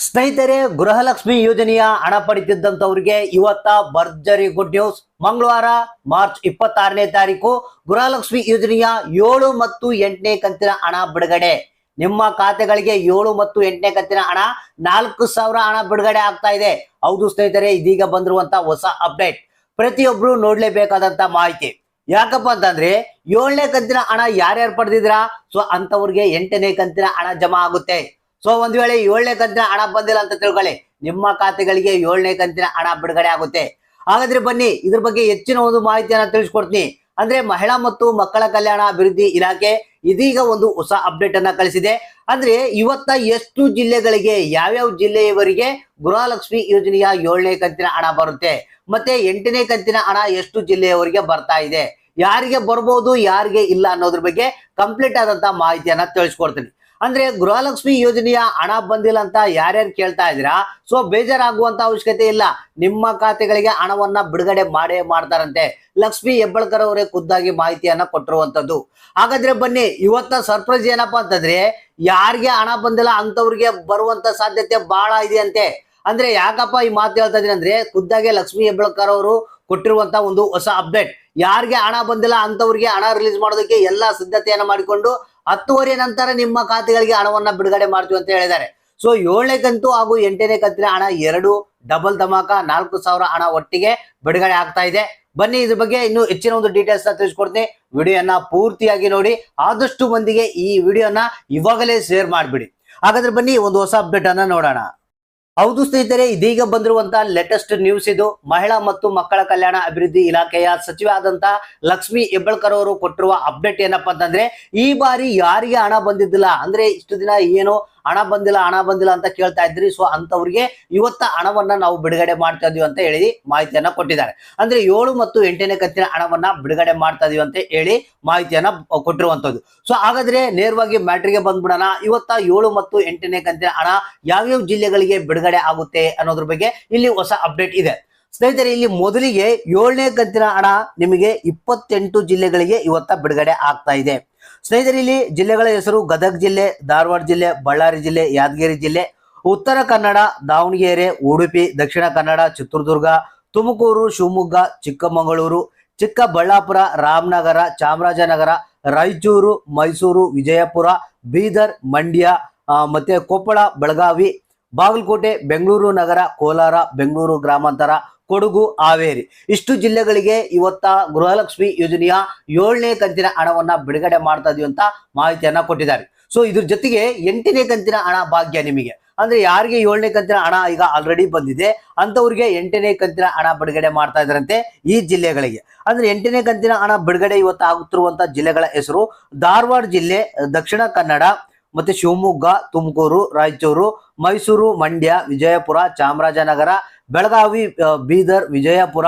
ಸ್ನೇಹಿತರೆ, ಗೃಹಲಕ್ಷ್ಮಿ ಯೋಜನೆಯ ಹಣ ಪಡೆದಿದ್ದಂತವರಿಗೆ ಇವತ್ತ ಭರ್ಜರಿ ಗುಡ್ ನ್ಯೂಸ್. ಮಂಗಳವಾರ ಮಾರ್ಚ್ 26ನೇ ತಾರೀಕು ಗೃಹಲಕ್ಷ್ಮಿ ಯೋಜನೆಯ 7 ಮತ್ತು 8ನೇ ಕಂತಿನ ಹಣ ಬಿಡುಗಡೆ. ನಿಮ್ಮ ಖಾತೆಗಳಿಗೆ 7 ಮತ್ತು 8ನೇ ಕಂತಿನ ಹಣ 4,000 ಹಣ ಬಿಡುಗಡೆ ಆಗ್ತಾ ಇದೆ. ಹೌದು ಸ್ನೇಹಿತರೆ, ಇದೀಗ ಬಂದಿರುವಂತ ಹೊಸ ಅಪ್ಡೇಟ್, ಪ್ರತಿಯೊಬ್ರು ನೋಡ್ಲೇಬೇಕಾದಂತ ಮಾಹಿತಿ. ಯಾಕಪ್ಪ ಅಂತಂದ್ರೆ 7ನೇ ಕಂತಿನ ಹಣ ಯಾರ್ಯಾರು ಪಡೆದಿದ್ರಾ, ಸೊ ಅಂತವ್ರಿಗೆ 8ನೇ ಕಂತಿನ ಹಣ ಜಮಾ ಆಗುತ್ತೆ. ಸೊ ಒಂದ್ ವೇಳೆ 7ನೇ ಕಂತಿನ ಹಣ ಬಂದಿಲ್ಲ ಅಂತ ತಿಳ್ಕೊಳ್ಳಿ, ನಿಮ್ಮ ಖಾತೆಗಳಿಗೆ 7ನೇ ಕಂತಿನ ಹಣ ಬಿಡುಗಡೆ ಆಗುತ್ತೆ. ಹಾಗಾದ್ರೆ ಬನ್ನಿ ಇದ್ರ ಬಗ್ಗೆ ಹೆಚ್ಚಿನ ಒಂದು ಮಾಹಿತಿಯನ್ನ ತಿಳಿಸ್ಕೊಡ್ತೀನಿ. ಅಂದ್ರೆ ಮಹಿಳಾ ಮತ್ತು ಮಕ್ಕಳ ಕಲ್ಯಾಣ ಅಭಿವೃದ್ಧಿ ಇಲಾಖೆ ಇದೀಗ ಒಂದು ಹೊಸ ಅಪ್ಡೇಟ್ ಅನ್ನ ಕಳಿಸಿದೆ. ಅಂದ್ರೆ ಇವತ್ತ ಎಷ್ಟು ಜಿಲ್ಲೆಗಳಿಗೆ, ಯಾವ್ಯಾವ ಜಿಲ್ಲೆಯವರಿಗೆ ಗೃಹಲಕ್ಷ್ಮಿ ಯೋಜನೆಯ 7ನೇ ಕಂತಿನ ಹಣ ಬರುತ್ತೆ, ಮತ್ತೆ 8ನೇ ಕಂತಿನ ಹಣ ಎಷ್ಟು ಜಿಲ್ಲೆಯವರಿಗೆ ಬರ್ತಾ ಇದೆ, ಯಾರಿಗೆ ಬರ್ಬೋದು ಯಾರಿಗೆ ಇಲ್ಲ ಅನ್ನೋದ್ರ ಬಗ್ಗೆ ಕಂಪ್ಲೀಟ್ ಆದಂತ ಮಾಹಿತಿಯನ್ನ ತಿಳಿಸ್ಕೊಡ್ತೀನಿ. ಅಂದ್ರೆ ಗೃಹಲಕ್ಷ್ಮಿ ಯೋಜನೆಯ ಹಣ ಬಂದಿಲ್ಲ ಅಂತ ಯಾರ್ಯಾರು ಕೇಳ್ತಾ ಇದ್ದೀರಾ, ಸೊ ಬೇಜಾರಾಗುವಂತ ಅವಶ್ಯಕತೆ ಇಲ್ಲ. ನಿಮ್ಮ ಖಾತೆಗಳಿಗೆ ಹಣವನ್ನ ಬಿಡುಗಡೆ ಮಾಡೇ ಮಾಡ್ತಾರಂತೆ. ಲಕ್ಷ್ಮಿ ಹೆಬ್ಬಾಳ್ಕರ್ ಅವರೇ ಖುದ್ದಾಗಿ ಮಾಹಿತಿಯನ್ನ ಕೊಟ್ಟಿರುವಂತದ್ದು. ಹಾಗಾದ್ರೆ ಬನ್ನಿ, ಇವತ್ತ ಸರ್ಪ್ರೈಸ್ ಏನಪ್ಪಾ ಅಂತಂದ್ರೆ, ಯಾರಿಗೆ ಹಣ ಬಂದಿಲ್ಲ ಅಂತವ್ರಿಗೆ ಬರುವಂತ ಸಾಧ್ಯತೆ ಬಹಳ ಇದೆ ಅಂತೆ. ಅಂದ್ರೆ ಯಾಕಪ್ಪ ಈ ಮಾತು ಹೇಳ್ತಾ ಇದೀನಿ ಅಂದ್ರೆ, ಖುದ್ದಾಗಿ ಲಕ್ಷ್ಮಿ ಹೆಬ್ಬಾಳ್ಕರ್ ಅವರು ಕೊಟ್ಟಿರುವಂತ ಒಂದು ಹೊಸ ಅಪ್ಡೇಟ್. ಯಾರಿಗೆ ಹಣ ಬಂದಿಲ್ಲ ಅಂತವ್ರಿಗೆ ಹಣ ರಿಲೀಸ್ ಮಾಡೋದಕ್ಕೆ ಎಲ್ಲಾ ಸಿದ್ಧತೆಯನ್ನ ಮಾಡಿಕೊಂಡು 10:30 ನಂತರ ನಿಮ್ಮ ಖಾತೆಗಳಿಗೆ ಹಣವನ್ನ ಬಿಡುಗಡೆ ಮಾಡ್ತೀವಿ ಅಂತ ಹೇಳಿದ್ದಾರೆ. ಸೊ 7ನೇ ಕಂತು ಹಾಗೂ 8ನೇ ಕಂತಿನ ಹಣ ಎರಡು ಡಬಲ್ ಧಮಾಕ 4,000 ಹಣ ಒಟ್ಟಿಗೆ ಬಿಡುಗಡೆ ಆಗ್ತಾ ಇದೆ. ಬನ್ನಿ ಇದ್ರ ಬಗ್ಗೆ ಇನ್ನು ಹೆಚ್ಚಿನ ಒಂದು ಡೀಟೇಲ್ಸ್ ತಿಳಿಸ್ಕೊಡ್ತೀನಿ. ವಿಡಿಯೋನ ಪೂರ್ತಿಯಾಗಿ ನೋಡಿ, ಆದಷ್ಟು ಮಂದಿಗೆ ಈ ವಿಡಿಯೋನ ಇವಾಗಲೇ ಶೇರ್ ಮಾಡಿಬಿಡಿ. ಹಾಗಾದ್ರೆ ಬನ್ನಿ ಒಂದು ಹೊಸ ಅಪ್ಡೇಟ್ ಅನ್ನ ನೋಡೋಣ. ಹೌದು ಸ್ನೇಹಿತರೆ, ಇದೀಗ ಬಂದಿರುವಂತ ಲೇಟೆಸ್ಟ್ ನ್ಯೂಸ್ ಇದು. ಮಹಿಳಾ ಮತ್ತು ಮಕ್ಕಳ ಕಲ್ಯಾಣ ಅಭಿವೃದ್ಧಿ ಇಲಾಖೆಯ ಸಚಿವ ಆದಂತ ಲಕ್ಷ್ಮಿ ಹೆಬ್ಬಾಳ್ಕರ್ ಅವರು ಕೊಟ್ಟಿರುವ ಅಪ್ಡೇಟ್ ಏನಪ್ಪಾ ಅಂತಂದ್ರೆ, ಈ ಬಾರಿ ಯಾರಿಗೆ ಹಣ ಬಂದಿದ್ದಿಲ್ಲ, ಅಂದ್ರೆ ಇಷ್ಟು ದಿನ ಏನು ಹಣ ಬಂದಿಲ್ಲ ಅಂತ ಕೇಳ್ತಾ ಇದ್ರಿ, ಸೊ ಅಂತವ್ರಿಗೆ ಇವತ್ತ ಹಣವನ್ನ ನಾವು ಬಿಡುಗಡೆ ಮಾಡ್ತಾ ಇದೀವಿ ಅಂತ ಹೇಳಿ ಮಾಹಿತಿಯನ್ನ ಕೊಟ್ಟಿದ್ದಾರೆ. ಅಂದ್ರೆ 7 ಮತ್ತು 8ನೇ ಕಂತಿನ ಹಣವನ್ನ ಬಿಡುಗಡೆ ಮಾಡ್ತಾ ಇದೀವಿ ಅಂತ ಹೇಳಿ ಮಾಹಿತಿಯನ್ನ ಕೊಟ್ಟಿರುವಂತದ್ದು. ಸೊ ಹಾಗಾದ್ರೆ ನೇರವಾಗಿ ಮ್ಯಾಟ್ರಿಗೆ ಬಂದ್ಬಿಡೋಣ. ಇವತ್ತ 7 ಮತ್ತು 8ನೇ ಕಂತಿನ ಹಣ ಯಾವ್ಯಾವ ಜಿಲ್ಲೆಗಳಿಗೆ ಬಿಡುಗಡೆ ಆಗುತ್ತೆ ಅನ್ನೋದ್ರ ಬಗ್ಗೆ ಇಲ್ಲಿ ಹೊಸ ಅಪ್ಡೇಟ್ ಇದೆ. ಸ್ನೇಹಿತರೆ, ಇಲ್ಲಿ ಮೊದಲಿಗೆ 7ನೇ ಕಂತಿನ ಹಣ ನಿಮಗೆ 28 ಜಿಲ್ಲೆಗಳಿಗೆ ಇವತ್ತ ಬಿಡುಗಡೆ ಆಗ್ತಾ ಇದೆ. ಸ್ನೇಹಿತರೆ, ಇಲ್ಲಿ ಜಿಲ್ಲೆಗಳ ಹೆಸರು: ಗದಗ ಜಿಲ್ಲೆ, ಧಾರವಾಡ ಜಿಲ್ಲೆ, ಬಳ್ಳಾರಿ ಜಿಲ್ಲೆ, ಯಾದಗಿರಿ ಜಿಲ್ಲೆ, ಉತ್ತರ ಕನ್ನಡ, ದಾವಣಗೆರೆ, ಉಡುಪಿ, ದಕ್ಷಿಣ ಕನ್ನಡ, ಚಿತ್ರದುರ್ಗ, ತುಮಕೂರು, ಶಿವಮೊಗ್ಗ, ಚಿಕ್ಕಮಗಳೂರು, ಚಿಕ್ಕಬಳ್ಳಾಪುರ, ರಾಮನಗರ, ಚಾಮರಾಜನಗರ, ರಾಯಚೂರು, ಮೈಸೂರು, ವಿಜಯಪುರ, ಬೀದರ್, ಮಂಡ್ಯ, ಮತ್ತೆ ಕೊಪ್ಪಳ, ಬೆಳಗಾವಿ, ಬಾಗಲಕೋಟೆ, ಬೆಂಗಳೂರು ನಗರ, ಕೋಲಾರ, ಬೆಂಗಳೂರು ಗ್ರಾಮಾಂತರ, ಕೊಡಗು, ಹಾವೇರಿ, ಇಷ್ಟು ಜಿಲ್ಲೆಗಳಿಗೆ ಇವತ್ತ ಗೃಹಲಕ್ಷ್ಮಿ ಯೋಜನೆಯ 7ನೇ ಕಂತಿನ ಹಣವನ್ನ ಬಿಡುಗಡೆ ಮಾಡ್ತಾ ಇದೀವಿ ಅಂತ ಮಾಹಿತಿಯನ್ನ ಕೊಟ್ಟಿದ್ದಾರೆ. ಸೊ ಇದ್ರ ಜೊತೆಗೆ 8ನೇ ಕಂತಿನ ಹಣ ಭಾಗ್ಯ ನಿಮಗೆ, ಅಂದ್ರೆ ಯಾರಿಗೆ 7ನೇ ಕಂತಿನ ಹಣ ಈಗ ಆಲ್ರೆಡಿ ಬಂದಿದೆ ಅಂತವ್ರಿಗೆ 8ನೇ ಕಂತಿನ ಹಣ ಬಿಡುಗಡೆ ಮಾಡ್ತಾ ಇದ್ರಂತೆ ಈ ಜಿಲ್ಲೆಗಳಿಗೆ. ಅಂದ್ರೆ 8ನೇ ಕಂತಿನ ಹಣ ಬಿಡುಗಡೆ ಇವತ್ತು ಆಗುತ್ತಿರುವಂತ ಜಿಲ್ಲೆಗಳ ಹೆಸರು: ಧಾರವಾಡ ಜಿಲ್ಲೆ, ದಕ್ಷಿಣ ಕನ್ನಡ, ಮತ್ತೆ ಶಿವಮೊಗ್ಗ, ತುಮಕೂರು, ರಾಯಚೂರು, ಮೈಸೂರು, ಮಂಡ್ಯ, ವಿಜಯಪುರ, ಚಾಮರಾಜನಗರ, ಬೆಳಗಾವಿ, ಬೀದರ್, ವಿಜಯಪುರ,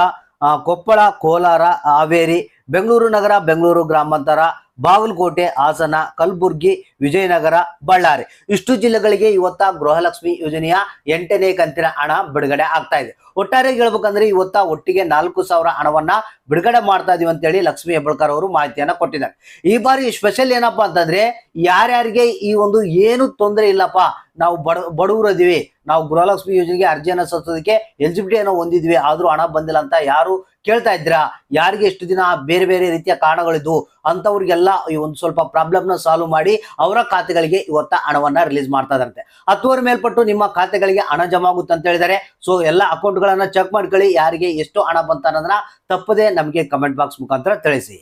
ಕೊಪ್ಪಳ, ಕೋಲಾರ, ಹಾವೇರಿ, ಬೆಂಗಳೂರು ನಗರ, ಬೆಂಗಳೂರು ಗ್ರಾಮಾಂತರ, ಬಾಗಲಕೋಟೆ, ಹಾಸನ, ಕಲಬುರ್ಗಿ, ವಿಜಯನಗರ, ಬಳ್ಳಾರಿ, ಇಷ್ಟು ಜಿಲ್ಲೆಗಳಿಗೆ ಇವತ್ತ ಗೃಹಲಕ್ಷ್ಮಿ ಯೋಜನೆಯ 8ನೇ ಕಂತಿನ ಹಣ ಬಿಡುಗಡೆ ಆಗ್ತಾ ಇದೆ. ಒಟ್ಟಾರೆ ಹೇಳ್ಬೇಕಂದ್ರೆ ಇವತ್ತ ಒಟ್ಟಿಗೆ 4,000 ಹಣವನ್ನ ಬಿಡುಗಡೆ ಮಾಡ್ತಾ ಇದೀವಿ ಅಂತ ಹೇಳಿ ಲಕ್ಷ್ಮಿ ಹೆಬ್ಬಾಳ್ಕರ್ ಅವರು ಮಾಹಿತಿಯನ್ನ ಕೊಟ್ಟಿದ್ದಾರೆ. ಈ ಬಾರಿ ಸ್ಪೆಷಲ್ ಏನಪ್ಪಾ ಅಂತಂದ್ರೆ, ಯಾರ್ಯಾರಿಗೆ ಈ ಒಂದು ಏನು ತೊಂದರೆ ಇಲ್ಲಪ್ಪ, ನಾವು ಬಡವರು ಇದೀವಿ, ನಾವು ಗೃಹಲಕ್ಷ್ಮಿ ಯೋಜನೆಗೆ ಅರ್ಜಿಯನ್ನ ಸಲ್ಲಿಸೋದಕ್ಕೆ ಎಲಿಜಿಬಿಲಿಟಿಯನ್ನು ಹೊಂದಿದ್ವಿ, ಆದ್ರೂ ಹಣ ಬಂದಿಲ್ಲ ಅಂತ ಯಾರು ಕೇಳ್ತಾ ಇದ್ದೀರಾ, ಯಾರಿಗೆ ಎಷ್ಟು ದಿನ ಬೇರೆ ಬೇರೆ ರೀತಿಯ ಕಾರಣಗಳಿದ್ವು ಅಂತವ್ರಿಗೆಲ್ಲ ಈ ಒಂದು ಸ್ವಲ್ಪ ಪ್ರಾಬ್ಲಮ್ ನ ಸಾಲ್ವ್ ಮಾಡಿ ಅವರ ಖಾತೆಗಳಿಗೆ ಇವತ್ತ ಹಣವನ್ನ ರಿಲೀಸ್ ಮಾಡ್ತಾ ಇದಾರಂತೆ. 10 ಮೇಲ್ಪಟ್ಟು ನಿಮ್ಮ ಖಾತೆಗಳಿಗೆ ಹಣ ಜಮಾ ಆಗುತ್ತೆ ಅಂತ ಹೇಳಿದ್ದಾರೆ. ಸೊ ಎಲ್ಲ ಅಕೌಂಟ್ ಗಳನ್ನ ಚೆಕ್ ಮಾಡ್ಕೊಳ್ಳಿ, ಯಾರಿಗೆ ಎಷ್ಟು ಹಣ ಬಂತ ಅನ್ನೋದನ್ನ ತಪ್ಪದೆ ನಮಗೆ ಕಮೆಂಟ್ ಬಾಕ್ಸ್ ಮುಖಾಂತರ ತಿಳಿಸಿ.